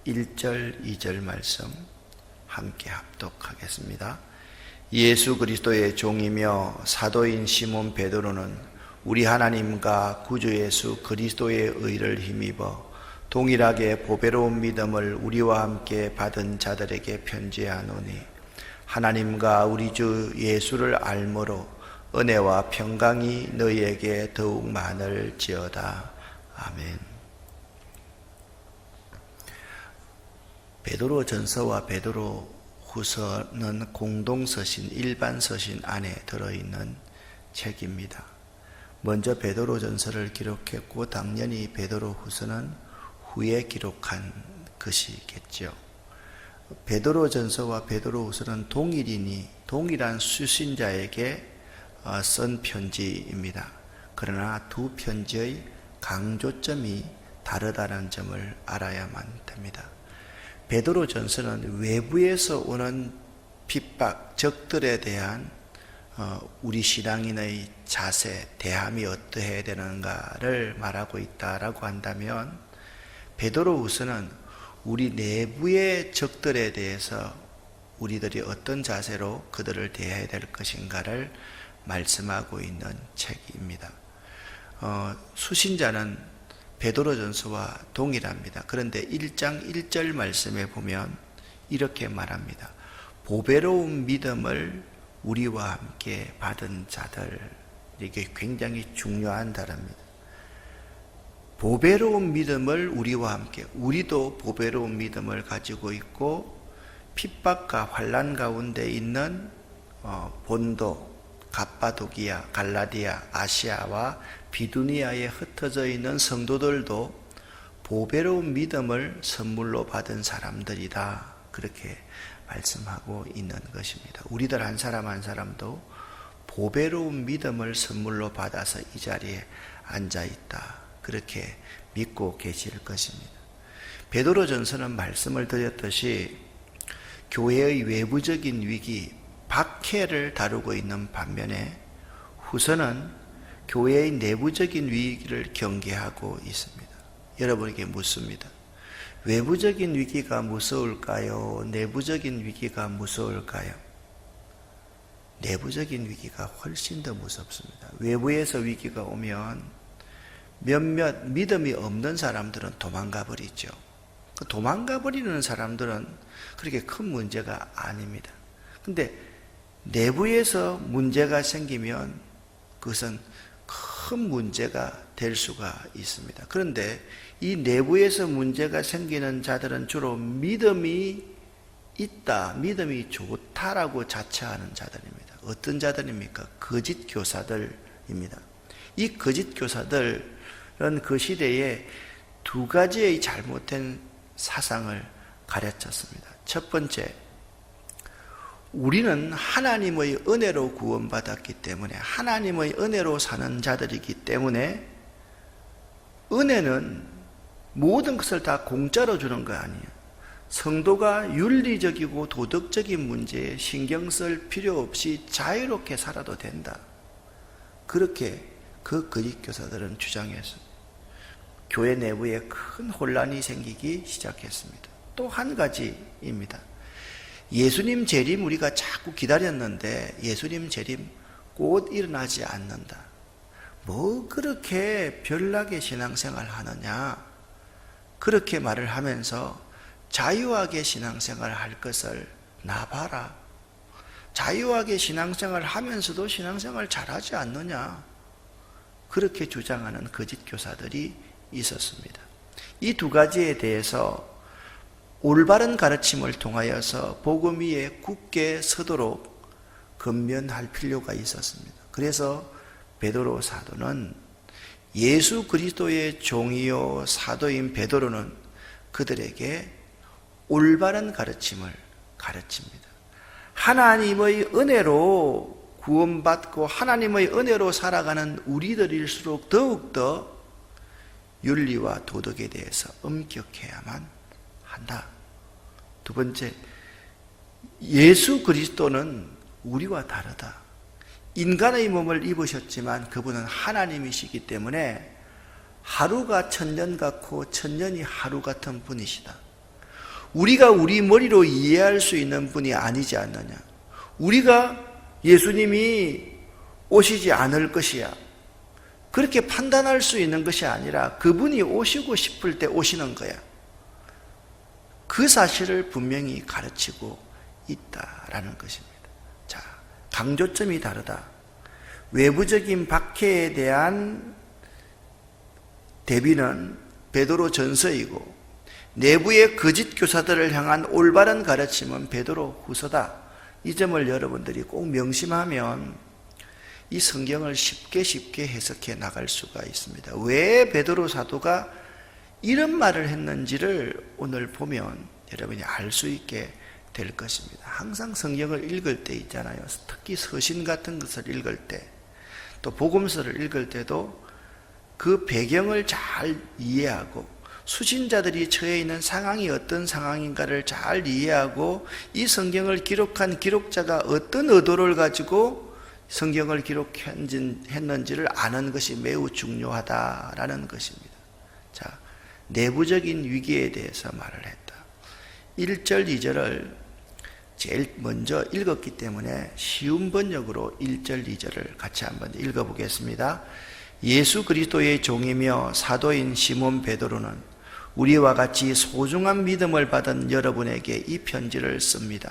1절, 2절 말씀 함께 합독하겠습니다. 예수 그리스도의 종이며 사도인 시몬 베드로는 우리 하나님과 구주 예수 그리스도의 의를 힘입어 동일하게 보배로운 믿음을 우리와 함께 받은 자들에게 편지하노니 하나님과 우리 주 예수를 알므로 은혜와 평강이 너희에게 더욱 많을지어다. 아멘. 베드로 전서와 베드로 후서는 공동서신, 일반서신 안에 들어있는 책입니다. 먼저 베드로 전서를 기록했고 당연히 베드로 후서는 후에 기록한 것이겠죠. 베드로 전서와 베드로 후서는 동일이니 동일한 수신자에게 쓴 편지입니다. 그러나 두 편지의 강조점이 다르다는 점을 알아야만 됩니다. 베드로 전서는 외부에서 오는 핍박, 적들에 대한 우리 신앙인의 자세, 대함이 어떠해야 되는가를 말하고 있다라고 한다면 베드로 후서는 우리 내부의 적들에 대해서 우리들이 어떤 자세로 그들을 대해야 될 것인가를 말씀하고 있는 책입니다. 수신자는 베드로 전서와 동일합니다. 그런데 1장 1절 말씀에 보면 이렇게 말합니다. 보배로운 믿음을 우리와 함께 받은 자들. 이게 굉장히 중요한 단어입니다. 보배로운 믿음을 우리와 함께, 우리도 보배로운 믿음을 가지고 있고 핍박과 환난 가운데 있는 본도, 갑바도기아, 갈라디아, 아시아와 비두니아에 흩어져 있는 성도들도 보배로운 믿음을 선물로 받은 사람들이다. 그렇게 말씀하고 있는 것입니다. 우리들 한 사람 한 사람도 보배로운 믿음을 선물로 받아서 이 자리에 앉아 있다. 그렇게 믿고 계실 것입니다. 베드로 전서는 말씀을 드렸듯이 교회의 외부적인 위기, 박해를 다루고 있는 반면에 후서는 교회의 내부적인 위기를 경계하고 있습니다. 여러분에게 묻습니다. 외부적인 위기가 무서울까요? 내부적인 위기가 무서울까요? 내부적인 위기가 훨씬 더 무섭습니다. 외부에서 위기가 오면 몇몇 믿음이 없는 사람들은 도망가 버리죠. 그 도망가 버리는 사람들은 그렇게 큰 문제가 아닙니다. 근데 내부에서 문제가 생기면 그것은 큰 문제가 될 수가 있습니다. 그런데 이 내부에서 문제가 생기는 자들은 주로 믿음이 있다, 믿음이 좋다라고 자처하는 자들입니다. 어떤 자들입니까? 거짓 교사들입니다. 이 거짓 교사들은 그 시대에 두 가지의 잘못된 사상을 가르쳤습니다. 첫 번째, 우리는 하나님의 은혜로 구원받았기 때문에 하나님의 은혜로 사는 자들이기 때문에 은혜는 모든 것을 다 공짜로 주는 거 아니에요. 성도가 윤리적이고 도덕적인 문제에 신경 쓸 필요 없이 자유롭게 살아도 된다. 그렇게 그 거짓 교사들은 주장했습니다. 교회 내부에 큰 혼란이 생기기 시작했습니다. 또 한 가지입니다. 예수님 재림 우리가 자꾸 기다렸는데 예수님 재림 곧 일어나지 않는다. 뭐 그렇게 별나게 신앙생활 하느냐? 그렇게 말을 하면서 자유하게 신앙생활 할 것을 놔봐라. 자유하게 신앙생활 하면서도 신앙생활 잘하지 않느냐? 그렇게 주장하는 거짓 교사들이 있었습니다. 이 두 가지에 대해서 올바른 가르침을 통하여서 복음 위에 굳게 서도록 건면할 필요가 있었습니다. 그래서 베드로 사도는 예수 그리스도의 종이요 사도인 베드로는 그들에게 올바른 가르침을 가르칩니다. 하나님의 은혜로 구원받고 하나님의 은혜로 살아가는 우리들일수록 더욱더 윤리와 도덕에 대해서 엄격해야만 한다. 두 번째, 예수 그리스도는 우리와 다르다. 인간의 몸을 입으셨지만 그분은 하나님이시기 때문에 하루가 천년 같고 천년이 하루 같은 분이시다. 우리가 우리 머리로 이해할 수 있는 분이 아니지 않느냐. 우리가 예수님이 오시지 않을 것이야, 그렇게 판단할 수 있는 것이 아니라 그분이 오시고 싶을 때 오시는 거야. 그 사실을 분명히 가르치고 있다라는 것입니다. 자, 강조점이 다르다. 외부적인 박해에 대한 대비는 베드로 전서이고, 내부의 거짓 교사들을 향한 올바른 가르침은 베드로 후서다. 이 점을 여러분들이 꼭 명심하면 이 성경을 쉽게 해석해 나갈 수가 있습니다. 왜 베드로 사도가 이런 말을 했는지를 오늘 보면 여러분이 알 수 있게 될 것입니다. 항상 성경을 읽을 때 있잖아요. 특히 서신 같은 것을 읽을 때, 또 복음서를 읽을 때도 그 배경을 잘 이해하고 수신자들이 처해 있는 상황이 어떤 상황인가를 잘 이해하고 이 성경을 기록한 기록자가 어떤 의도를 가지고 성경을 기록했는지를 아는 것이 매우 중요하다라는 것입니다. 자, 내부적인 위기에 대해서 말을 했다. 1절, 2절을 제일 먼저 읽었기 때문에 쉬운 번역으로 1절, 2절을 같이 한번 읽어보겠습니다. 예수 그리스도의 종이며 사도인 시몬 베드로는 우리와 같이 소중한 믿음을 받은 여러분에게 이 편지를 씁니다.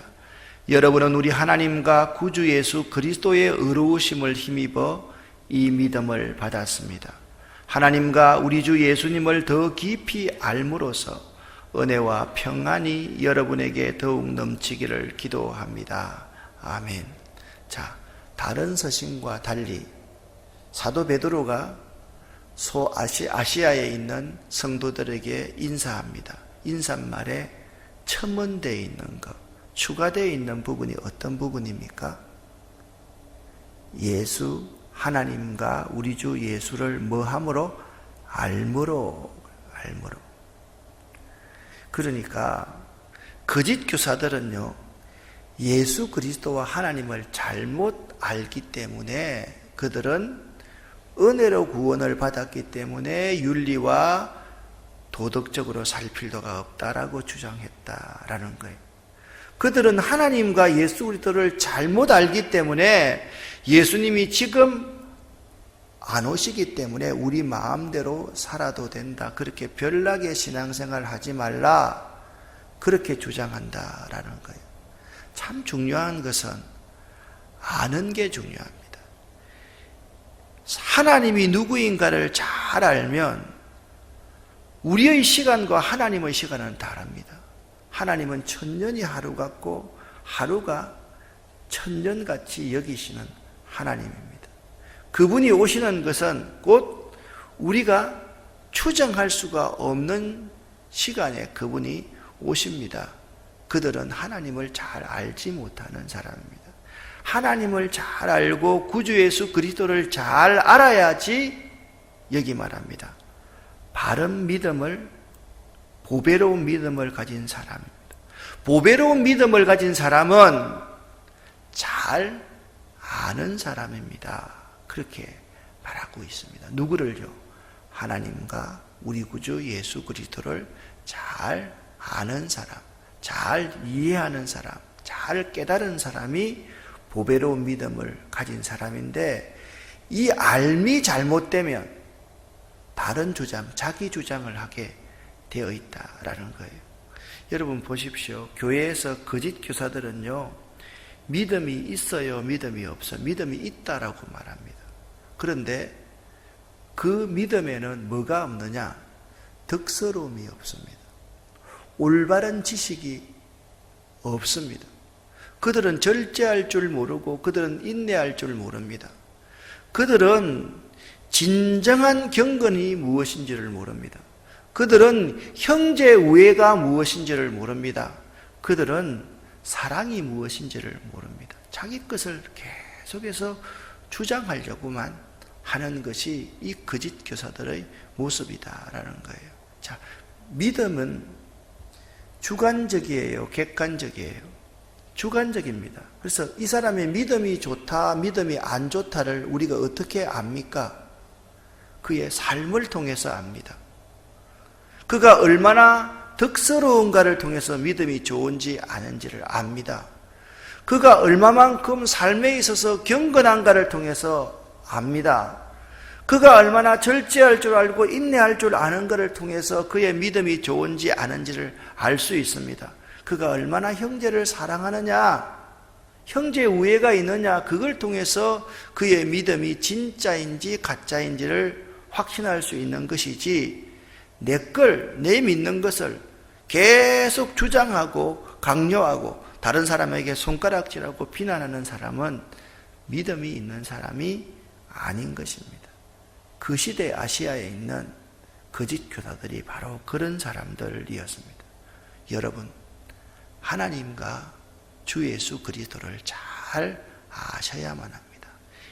여러분은 우리 하나님과 구주 예수 그리스도의 의로우심을 힘입어 이 믿음을 받았습니다. 하나님과 우리 주 예수님을 더 깊이 알므로써 은혜와 평안이 여러분에게 더욱 넘치기를 기도합니다. 아멘. 자, 다른 서신과 달리 사도 베드로가 아시아에 있는 성도들에게 인사합니다. 인사말에 첨언되어 있는 것, 추가되어 있는 부분이 어떤 부분입니까? 예수, 하나님과 우리 주 예수를 뭐함으로? 알므로. 그러니까 거짓 교사들은요, 예수 그리스도와 하나님을 잘못 알기 때문에 그들은 은혜로 구원을 받았기 때문에 윤리와 도덕적으로 살 필요가 없다라고 주장했다라는 거예요. 그들은 하나님과 예수 그리스도를 잘못 알기 때문에 예수님이 지금 안 오시기 때문에 우리 마음대로 살아도 된다, 그렇게 별나게 신앙생활 하지 말라, 그렇게 주장한다라는 거예요. 참 중요한 것은 아는 게 중요합니다. 하나님이 누구인가를 잘 알면 우리의 시간과 하나님의 시간은 다릅니다. 하나님은 천년이 하루 같고 하루가 천년같이 여기시는 하나님입니다. 그분이 오시는 것은 곧 우리가 추정할 수가 없는 시간에 그분이 오십니다. 그들은 하나님을 잘 알지 못하는 사람입니다. 하나님을 잘 알고 구주 예수 그리스도를 잘 알아야지 여기 말합니다. 바른 믿음을, 보배로운 믿음을 가진 사람입니다. 보배로운 믿음을 가진 사람은 잘 아는 사람입니다. 그렇게 말하고 있습니다. 누구를요? 하나님과 우리 구주 예수 그리스도를 잘 아는 사람, 잘 이해하는 사람, 잘 깨달은 사람이 보배로운 믿음을 가진 사람인데, 이 알미 잘못되면 다른 주장, 자기 주장을 하게 되어 있다라는 거예요. 여러분 보십시오. 교회에서 거짓 교사들은요, 믿음이 있어요, 믿음이 없어, 믿음이 있다라고 말합니다. 그런데 그 믿음에는 뭐가 없느냐? 덕스러움이 없습니다. 올바른 지식이 없습니다. 그들은 절제할 줄 모르고 그들은 인내할 줄 모릅니다. 그들은 진정한 경건이 무엇인지를 모릅니다. 그들은 형제 우애가 무엇인지를 모릅니다. 그들은 사랑이 무엇인지를 모릅니다. 자기 것을 계속해서 주장하려고만 하는 것이 이 거짓 교사들의 모습이다라는 거예요. 자, 믿음은 주관적이에요, 객관적이에요? 주관적입니다. 그래서 이 사람의 믿음이 좋다, 믿음이 안 좋다를 우리가 어떻게 압니까? 그의 삶을 통해서 압니다. 그가 얼마나 덕스러운가를 통해서 믿음이 좋은지 아는지를 압니다. 그가 얼마만큼 삶에 있어서 경건한가를 통해서 압니다. 그가 얼마나 절제할 줄 알고 인내할 줄 아는 것을 통해서 그의 믿음이 좋은지 아는지를 알 수 있습니다. 그가 얼마나 형제를 사랑하느냐, 형제 우애가 있느냐, 그걸 통해서 그의 믿음이 진짜인지 가짜인지를 확신할 수 있는 것이지, 내 믿는 것을 계속 주장하고 강요하고 다른 사람에게 손가락질하고 비난하는 사람은 믿음이 있는 사람이 아닌 것입니다. 그 시대 아시아에 있는 거짓 교사들이 바로 그런 사람들이었습니다. 여러분, 하나님과 주 예수 그리스도를 잘 아셔야만 합니다.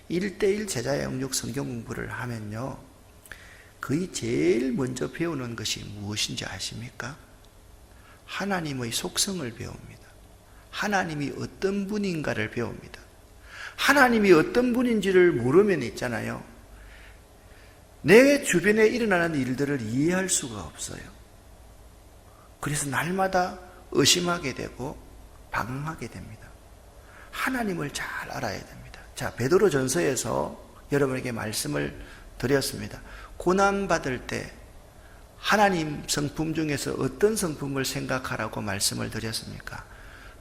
1:1 제자 영육 성경 공부를 하면요, 거의 제일 먼저 배우는 것이 무엇인지 아십니까? 하나님의 속성을 배웁니다. 하나님이 어떤 분인가를 배웁니다. 하나님이 어떤 분인지를 모르면 있잖아요, 내 주변에 일어나는 일들을 이해할 수가 없어요. 그래서 날마다 의심하게 되고 방황하게 됩니다. 하나님을 잘 알아야 됩니다. 자, 베드로 전서에서 여러분에게 말씀을 드렸습니다. 고난받을 때 하나님 성품 중에서 어떤 성품을 생각하라고 말씀을 드렸습니까?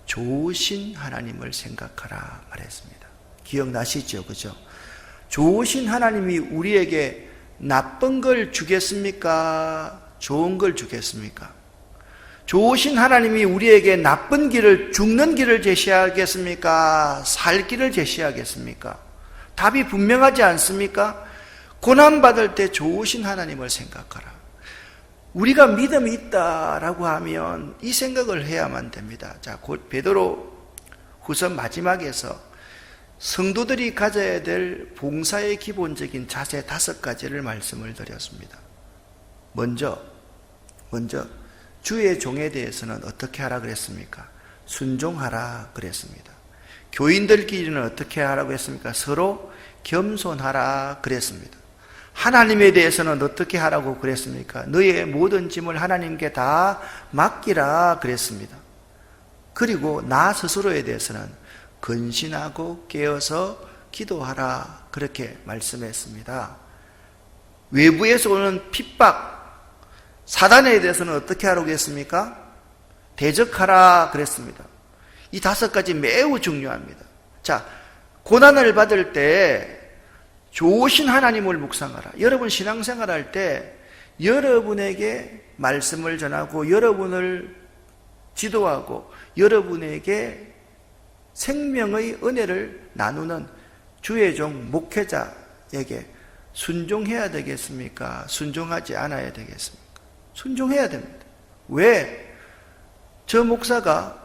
좋으신 하나님을 생각하라 말했습니다. 기억나시죠? 그죠? 좋으신 하나님이 우리에게 나쁜 걸 주겠습니까? 좋은 걸 주겠습니까? 좋으신 하나님이 우리에게 나쁜 길을, 죽는 길을 제시하겠습니까? 살 길을 제시하겠습니까? 답이 분명하지 않습니까? 고난받을 때 좋으신 하나님을 생각하라. 우리가 믿음이 있다라고 하면 이 생각을 해야만 됩니다. 자, 곧 베드로 후서 마지막에서 성도들이 가져야 될 봉사의 기본적인 자세 5가지를 말씀을 드렸습니다. 먼저 주의 종에 대해서는 어떻게 하라 그랬습니까? 순종하라 그랬습니다. 교인들끼리는 어떻게 하라고 했습니까? 서로 겸손하라 그랬습니다. 하나님에 대해서는 어떻게 하라고 그랬습니까? 너의 모든 짐을 하나님께 다 맡기라 그랬습니다. 그리고 나 스스로에 대해서는 근신하고 깨어서 기도하라 그렇게 말씀했습니다. 외부에서 오는 핍박, 사단에 대해서는 어떻게 하라고 했습니까? 대적하라 그랬습니다. 이 5가지 매우 중요합니다. 자, 고난을 받을 때 좋으신 하나님을 묵상하라. 여러분 신앙생활할 때 여러분에게 말씀을 전하고 여러분을 지도하고 여러분에게 생명의 은혜를 나누는 주의 종 목회자에게 순종해야 되겠습니까? 순종하지 않아야 되겠습니까? 순종해야 됩니다. 왜? 저 목사가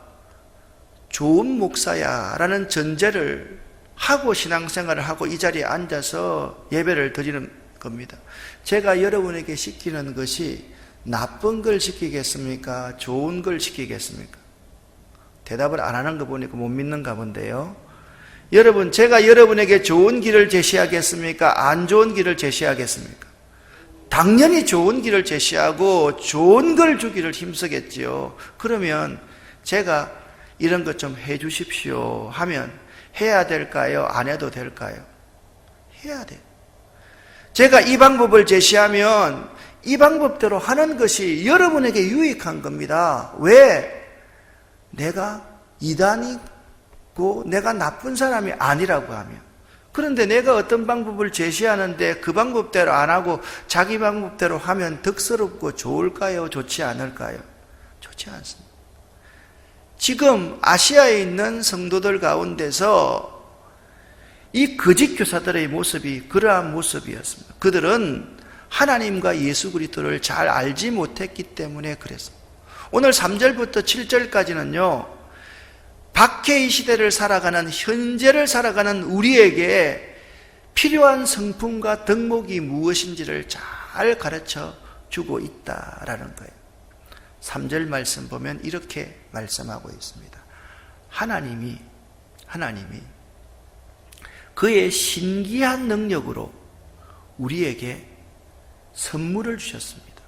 좋은 목사야 라는 전제를 하고 신앙생활을 하고 이 자리에 앉아서 예배를 드리는 겁니다. 제가 여러분에게 시키는 것이 나쁜 걸 시키겠습니까? 좋은 걸 시키겠습니까? 대답을 안 하는 거 보니까 못 믿는가 본데요. 여러분, 제가 여러분에게 좋은 길을 제시하겠습니까? 안 좋은 길을 제시하겠습니까? 당연히 좋은 길을 제시하고 좋은 걸 주기를 힘쓰겠지요. 그러면 제가 이런 것 좀 해 주십시오 하면 해야 될까요? 안 해도 될까요? 해야 돼요. 제가 이 방법을 제시하면 이 방법대로 하는 것이 여러분에게 유익한 겁니다. 왜? 내가 이단이고 내가 나쁜 사람이 아니라고 하면. 그런데 내가 어떤 방법을 제시하는데 그 방법대로 안 하고 자기 방법대로 하면 덕스럽고 좋을까요? 좋지 않을까요? 좋지 않습니다. 지금 아시아에 있는 성도들 가운데서 이 거짓 교사들의 모습이 그러한 모습이었습니다. 그들은 하나님과 예수 그리스도를 잘 알지 못했기 때문에 그랬습니다. 오늘 3절부터 7절까지는요, 박해의 시대를 살아가는, 현재를 살아가는 우리에게 필요한 성품과 덕목이 무엇인지를 잘 가르쳐 주고 있다라는 거예요. 3절 말씀 보면 이렇게 말씀하고 있습니다. 하나님이 그의 신기한 능력으로 우리에게 선물을 주셨습니다.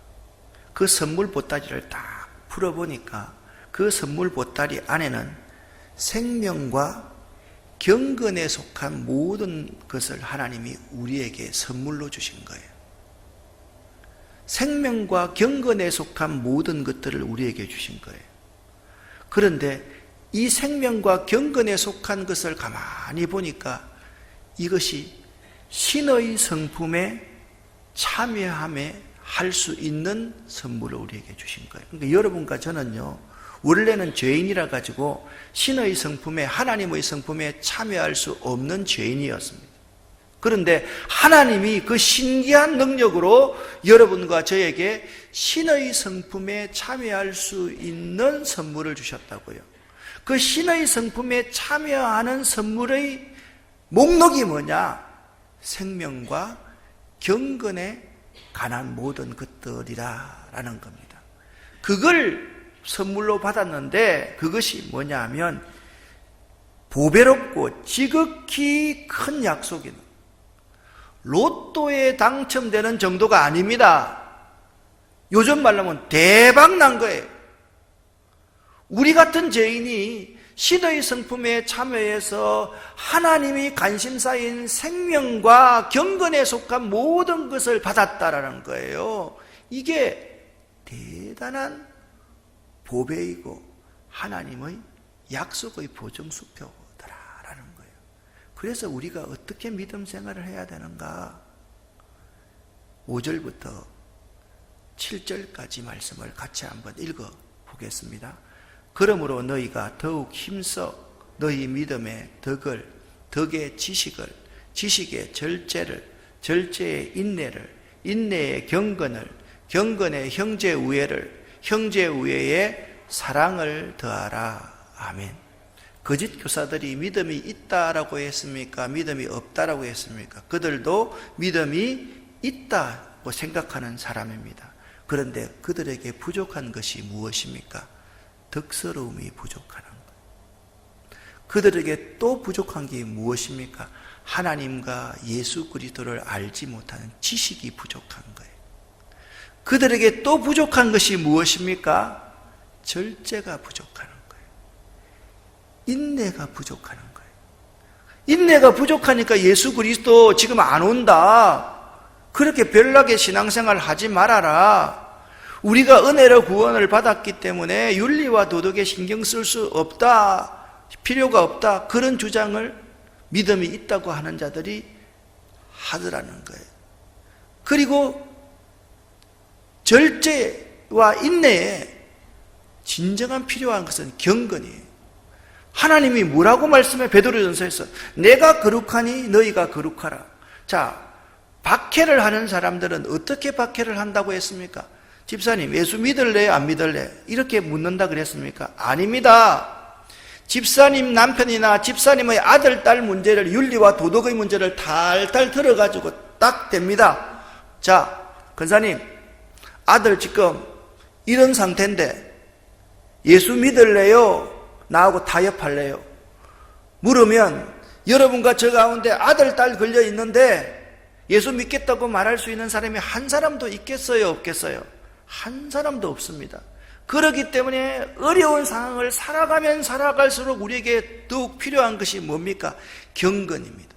그 선물 보따리를 딱 풀어보니까 그 선물 보따리 안에는 생명과 경건에 속한 모든 것을 하나님이 우리에게 선물로 주신 거예요. 생명과 경건에 속한 모든 것들을 우리에게 주신 거예요. 그런데 이 생명과 경건에 속한 것을 가만히 보니까 이것이 신의 성품에 참여함에 할 수 있는 선물을 우리에게 주신 거예요. 그러니까 여러분과 저는요, 원래는 죄인이라 가지고 신의 성품에, 하나님의 성품에 참여할 수 없는 죄인이었습니다. 그런데 하나님이 그 신기한 능력으로 여러분과 저에게 신의 성품에 참여할 수 있는 선물을 주셨다고요. 그 신의 성품에 참여하는 선물의 목록이 뭐냐? 생명과 경건에 관한 모든 것들이라는 겁니다. 그걸 선물로 받았는데 그것이 뭐냐 하면 보배롭고 지극히 큰 약속인 로또에 당첨되는 정도가 아닙니다. 요즘 말로 하면 대박 난 거예요. 우리 같은 죄인이 신의 성품에 참여해서 하나님이 관심사인 생명과 경건에 속한 모든 것을 받았다라는 거예요. 이게 대단한 보배이고 하나님의 약속의 보증수표더라라는 거예요. 그래서 우리가 어떻게 믿음 생활을 해야 되는가? 5절부터 7절까지 말씀을 같이 한번 읽어 보겠습니다. 그러므로 너희가 더욱 힘써 너희 믿음의 덕을, 덕의 지식을, 지식의 절제를, 절제의 인내를, 인내의 경건을, 경건의 형제 우애를, 형제 우애의 사랑을 더하라. 아멘. 거짓 교사들이 믿음이 있다라고 했습니까? 믿음이 없다라고 했습니까? 그들도 믿음이 있다고 생각하는 사람입니다. 그런데 그들에게 부족한 것이 무엇입니까? 덕스러움이 부족하는 거예요. 그들에게 또 부족한 게 무엇입니까? 하나님과 예수 그리스도를 알지 못하는 지식이 부족한 거예요. 그들에게 또 부족한 것이 무엇입니까? 절제가 부족하는 거예요. 인내가 부족하는 거예요. 인내가 부족하니까 예수 그리스도 지금 안 온다. 그렇게 별나게 신앙생활 하지 말아라. 우리가 은혜로 구원을 받았기 때문에 윤리와 도덕에 신경 쓸 수 없다, 필요가 없다, 그런 주장을 믿음이 있다고 하는 자들이 하더라는 거예요. 그리고 절제와 인내에 진정한 필요한 것은 경건이에요. 하나님이 뭐라고 말씀해? 베드로전서에서 내가 거룩하니 너희가 거룩하라. 자, 박해를 하는 사람들은 어떻게 박해를 한다고 했습니까? 집사님, 예수 믿을래요? 안 믿을래요? 이렇게 묻는다 그랬습니까? 아닙니다. 집사님 남편이나 집사님의 아들, 딸 문제를, 윤리와 도덕의 문제를 탈탈 들어가지고 딱 됩니다. 자, 권사님, 아들 지금 이런 상태인데 예수 믿을래요? 나하고 타협할래요? 물으면 여러분과 저 가운데 아들, 딸 걸려 있는데 예수 믿겠다고 말할 수 있는 사람이 한 사람도 있겠어요? 없겠어요? 한 사람도 없습니다. 그렇기 때문에 어려운 상황을 살아가면 살아갈수록 우리에게 더욱 필요한 것이 뭡니까? 경건입니다.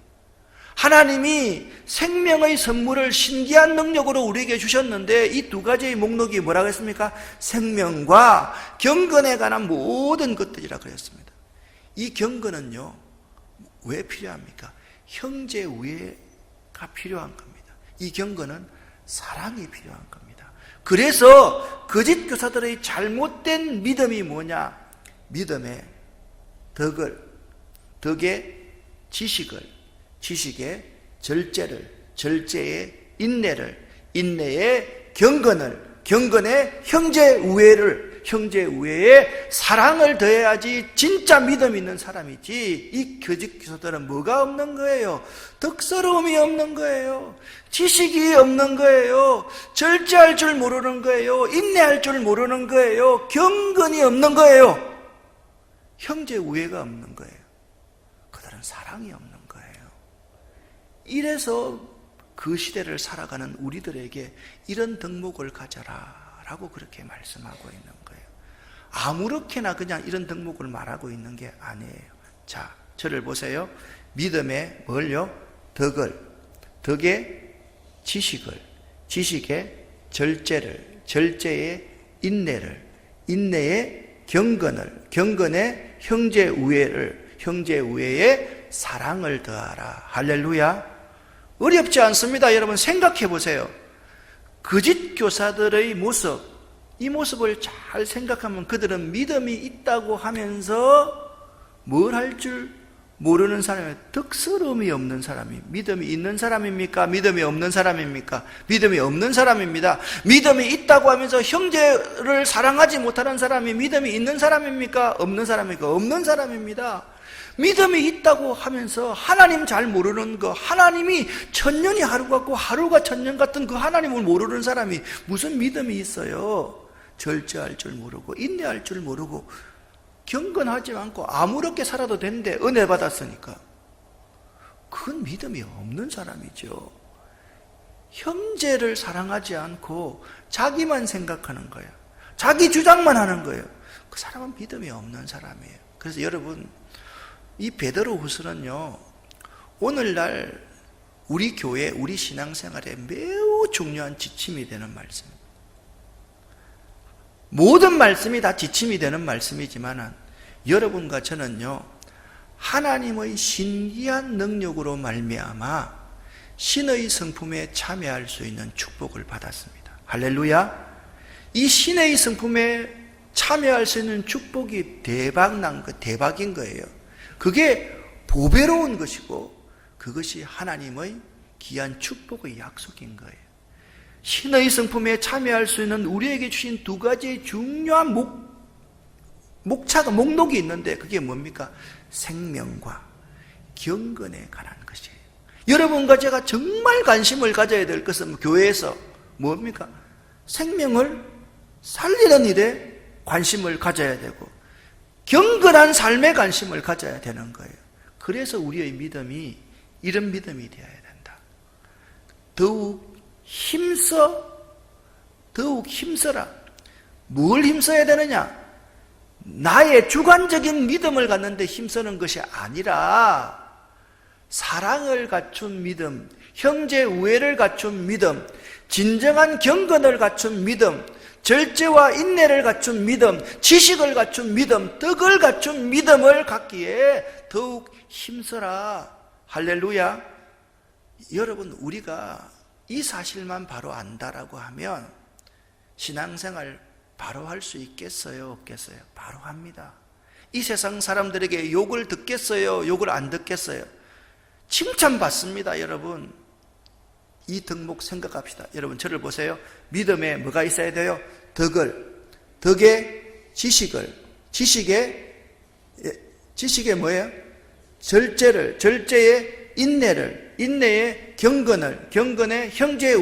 하나님이 생명의 선물을 신기한 능력으로 우리에게 주셨는데 이 두 가지의 목록이 뭐라고 했습니까? 생명과 경건에 관한 모든 것들이라 그랬습니다. 이 경건은요, 왜 필요합니까? 형제 우애가 필요한 겁니다. 이 경건은 사랑이 필요한 겁니다. 그래서 거짓 교사들의 잘못된 믿음이 뭐냐? 믿음의 덕을, 덕의 지식을, 지식의 절제를, 절제의 인내를, 인내의 경건을, 경건의 형제 우애를, 형제 우애의 사랑을 더해야지 진짜 믿음 있는 사람이지. 이 거짓 교사들은 뭐가 없는 거예요? 덕스러움이 없는 거예요. 지식이 없는 거예요. 절제할 줄 모르는 거예요. 인내할 줄 모르는 거예요. 경건이 없는 거예요. 형제 우애가 없는 거예요. 그들은 사랑이 없는 거예요. 이래서 그 시대를 살아가는 우리들에게 이런 덕목을 가져라 라고 그렇게 말씀하고 있는 거예요. 아무렇게나 그냥 이런 덕목을 말하고 있는 게 아니에요. 자, 저를 보세요. 믿음의 뭘요? 덕을, 덕의 지식을, 지식의 절제를, 절제의 인내를, 인내의 경건을, 경건의 형제 우애를, 형제 우애의 사랑을 더하라. 할렐루야. 어렵지 않습니다. 여러분 생각해 보세요. 거짓 교사들의 모습, 이 모습을 잘 생각하면 그들은 믿음이 있다고 하면서 뭘 할 줄 모르는 사람이에요. 덕스러움이 없는 사람이. 믿음이 있는 사람입니까? 믿음이 없는 사람입니까? 믿음이 없는 사람입니다. 믿음이 있다고 하면서 형제를 사랑하지 못하는 사람이 믿음이 있는 사람입니까? 없는 사람입니까? 없는 사람입니다. 믿음이 있다고 하면서 하나님 잘 모르는 거, 하나님이 천년이 하루 같고 하루가 천년 같은 그 하나님을 모르는 사람이 무슨 믿음이 있어요? 절제할 줄 모르고 인내할 줄 모르고 경건하지 않고 아무렇게 살아도 되는데 은혜 받았으니까 그건 믿음이 없는 사람이죠. 형제를 사랑하지 않고 자기만 생각하는 거예요. 자기 주장만 하는 거예요. 그 사람은 믿음이 없는 사람이에요. 그래서 여러분, 이 베드로후서는요, 오늘날 우리 교회, 우리 신앙생활에 매우 중요한 지침이 되는 말씀입니다. 모든 말씀이 다 지침이 되는 말씀이지만 여러분과 저는요, 하나님의 신기한 능력으로 말미암아 신의 성품에 참여할 수 있는 축복을 받았습니다. 할렐루야. 이 신의 성품에 참여할 수 있는 축복이 대박인 거예요. 그게 보배로운 것이고 그것이 하나님의 귀한 축복의 약속인 거예요. 신의 성품에 참여할 수 있는 우리에게 주신 두 가지의 중요한 목록이 있는데 그게 뭡니까? 생명과 경건에 관한 것이에요. 여러분과 제가 정말 관심을 가져야 될 것은 교회에서 뭡니까? 생명을 살리는 일에 관심을 가져야 되고 경건한 삶에 관심을 가져야 되는 거예요. 그래서 우리의 믿음이 이런 믿음이 되어야 된다. 더욱 힘써라. 뭘 힘써야 되느냐? 나의 주관적인 믿음을 갖는데 힘쓰는 것이 아니라 사랑을 갖춘 믿음, 형제 우애를 갖춘 믿음, 진정한 경건을 갖춘 믿음, 절제와 인내를 갖춘 믿음, 지식을 갖춘 믿음, 덕을 갖춘 믿음을 갖기에 더욱 힘써라. 할렐루야. 여러분, 우리가 이 사실만 바로 안다라고 하면 신앙생활 바로 할 수 있겠어요? 없겠어요? 바로 합니다. 이 세상 사람들에게 욕을 듣겠어요? 욕을 안 듣겠어요? 칭찬받습니다. 여러분, 이 덕목 생각합시다. 여러분, 저를 보세요. 믿음에 뭐가 있어야 돼요? 덕의 지식의 뭐예요? 절제의 인내의 경건의 형제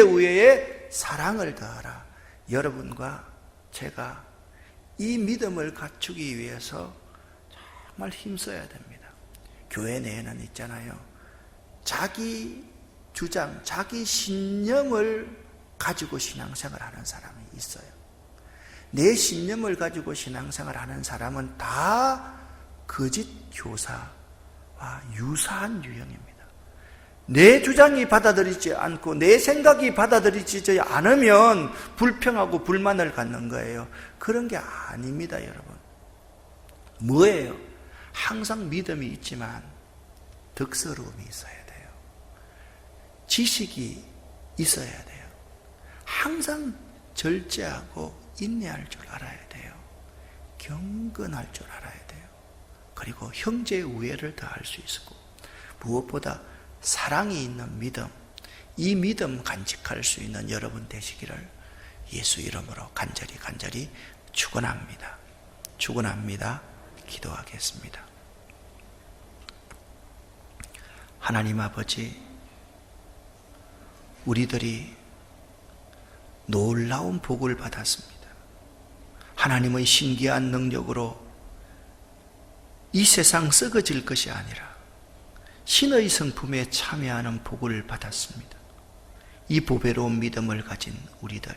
우애의 사랑을 더하라. 여러분과 제가 이 믿음을 갖추기 위해서 정말 힘써야 됩니다. 교회 내에는 있잖아요, 자기 주장, 자기 신념을 가지고 신앙생활하는 사람이 있어요. 내 신념을 가지고 신앙생활하는 사람은 다 거짓 교사와 유사한 유형입니다. 내 주장이 받아들이지 않고 내 생각이 받아들이지 않으면 불평하고 불만을 갖는 거예요. 그런 게 아닙니다. 여러분, 뭐예요? 항상 믿음이 있지만 덕스러움이 있어야 돼요. 지식이 있어야 돼요. 항상 절제하고 인내할 줄 알아야 돼요. 경건할 줄 알아야 돼요. 그리고 형제 우애를 더할 수 있고, 무엇보다 사랑이 있는 믿음, 이 믿음 간직할 수 있는 여러분 되시기를 예수 이름으로 간절히 축원합니다. 기도하겠습니다. 하나님 아버지, 우리들이 놀라운 복을 받았습니다. 하나님의 신기한 능력으로 이 세상 썩어질 것이 아니라 신의 성품에 참여하는 복을 받았습니다. 이 보배로운 믿음을 가진 우리들,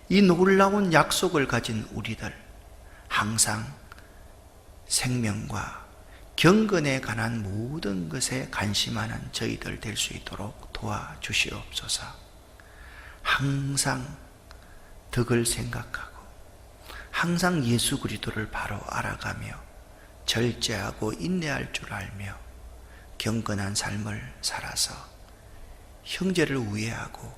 이 놀라운 약속을 가진 우리들, 항상 생명과 경건에 관한 모든 것에 관심하는 저희들 될 수 있도록 도와주시옵소서. 항상 덕을 생각하고 항상 예수 그리스도를 바로 알아가며 절제하고 인내할 줄 알며 경건한 삶을 살아서 형제를 우애하고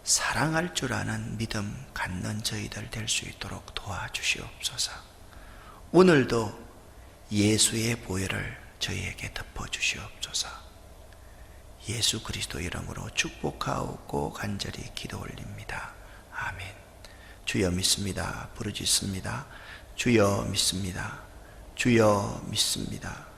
사랑할 줄 아는 믿음 갖는 저희들 될 수 있도록 도와주시옵소서. 오늘도 예수의 보혈을 저희에게 덮어주시옵소서. 예수 그리스도 이름으로 축복하옵고 간절히 기도 올립니다. 아멘. 주여 믿습니다. 부르짖습니다. 주여 믿습니다. 주여 믿습니다.